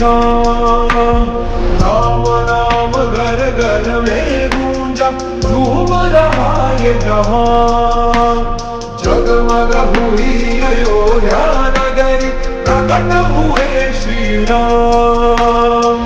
राम। राम नाम घर घर में गूंजा, झूम रहा ये जहां। जगमग हुई अयोध्या नगरी, प्रकट हुए श्री राम।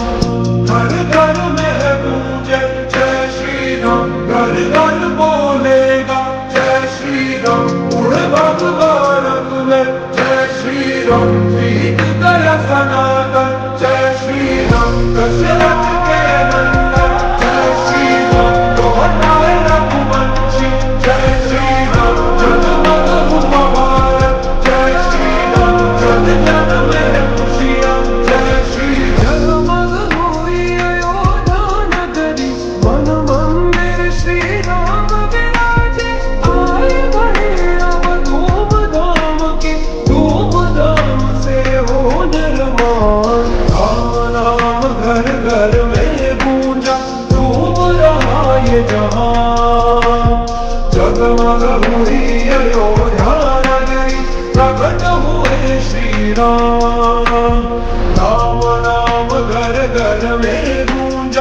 घर घर में है गूंजे जय श्री राम, घर घर बोलेगा जय श्री राम। उड़ भगवान में जय श्री राम, जीत गया सनातन जय श्री राम। दशरथ के नंदन जय श्री राम, लौटाए रघुवंशी जय श्री राम। जगमग हुआ भारत जय श्री राम, जन जन में खुशियाँ जय श्री राम। जगमग हुई अयोध्या नगरी, मन मंदिर श्री राम विराजे। आए बड़े अब धूमधाम के, धूमधाम से हो निर्माण। नाम घर घर में गूंजा, झूम रहा ये जहां। जगमग हुई अयोध्या नगरी, प्रकट हुए श्री राम।